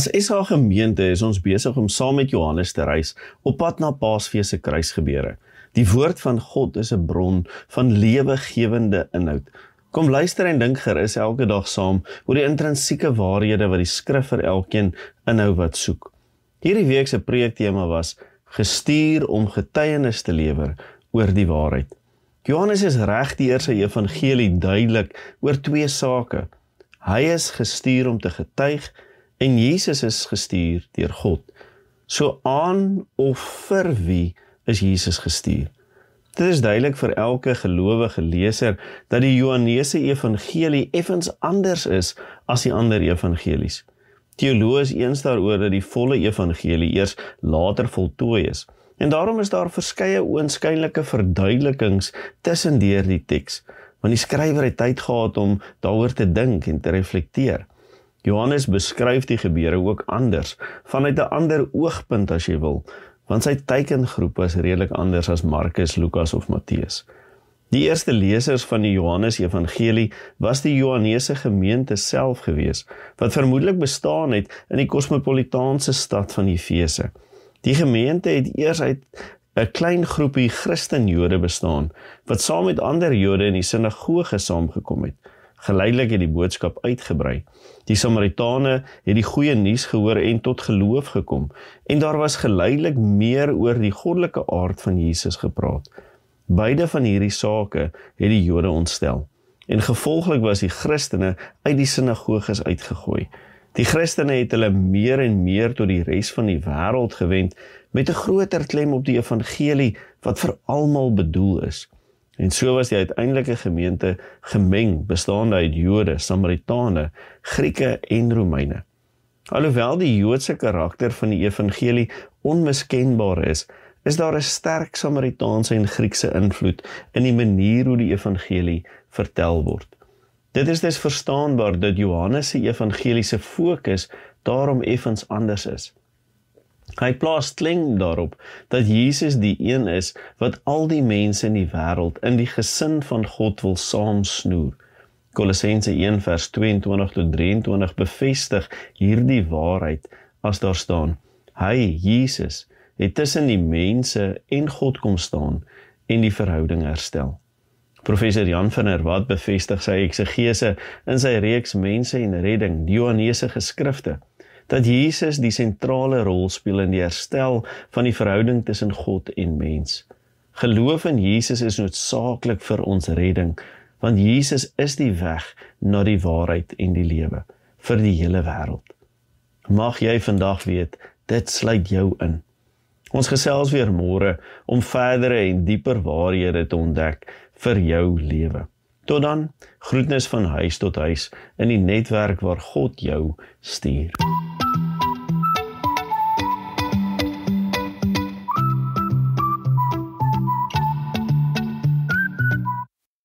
As SA gemeente is ons besig om saam met Johannes te reis op pad na Paasfees se kruisgebeure. Die woord van God is 'n bron van lewegewende inhoud. Kom luister en dink gerus elke dag saam oor die intrinsieke waarhede wat die skrif vir elkeen inhou wat soek. Hierdie week se preektema was gestuur om getuienis te lewer oor die waarheid. Johannes is reg die eerste evangelie duidelik oor twee sake. Hy is gestuur om te getuig en Jesus is gestuur deur God. So aan of vir wie is Jesus gestuur? Dit is duidelik vir elke gelowige leser dat die Johannese evangelie effens anders is as die ander evangelies. Teoloë is eens daaroor dat die volle evangelie eers later voltooi is. En daarom is daar verskeie oënskynlike verduidelikings tussendeur die teks, want die skrywer het tyd gehad om daaroor te dink en te reflekteer. Johannes beskryf die gebeure ook anders, vanuit 'n ander oogpunt as jy wil, want sy teikengroep was redelik anders as Markus, Lukas of Matteus. Die eerste lesers van die Johannes evangelie was die Johannese gemeente self gewees, wat vermoedelik bestaan het in die kosmopolitaanse stad van Efese. Die gemeente het eers uit 'n klein groepie Christenjode bestaan, wat saam met ander Jode in die sinagoge saamgekom het. Geleidelik het die boodskap uitgebrei. Die Samaritane het die goeie nuus gehoor en tot geloof gekom, en daar was geleidelik meer oor die goddelike aard van Jesus gepraat. Beide van hierdie sake het die Jode ontstel, en gevolglik was die Christene uit die sinagoges uitgegooi. Die Christene het hulle meer en meer tot die res van die wêreld gewend, met 'n groter klem op die evangelie wat vir almal bedoel is. En so was die uiteindelike gemeente gemeng, bestaande uit Jode, Samaritane, Grieke en Romeine. Alhoewel die Joodse karakter van die evangelie onmiskenbaar is daar 'n sterk Samaritaanse en Griekse invloed in die manier hoe die evangelie vertel word. Dit is dus verstaanbaar dat Johannes se evangeliese fokus daarom effens anders is. Hy plaas klem daarop dat Jesus die een is wat al die mense in die wêreld in die gesin van God wil saamsnoer. Kolossense 1 vers 22 tot 23 bevestig hierdie waarheid as daar staan: Hy, Jesus, het tussen die mense en God kom staan en die verhouding herstel. Professor Jan van der Walt bevestig sy eksegese in sy reeks Mense en Redding, die Johannese geskrifte, dat Jesus die sentrale rol speel in die herstel van die verhouding tussen God en mens. Geloof in Jesus is noodsaaklik vir ons redding, want Jesus is die weg na die waarheid en die lewe, vir die hele wêreld. Mag jy vandag weet, dit sluit jou in. Ons gesels weer môre om verdere en dieper waarhede te ontdek vir jou lewe. Tot dan, groetnis van huis tot huis in die netwerk waar God jou stuur.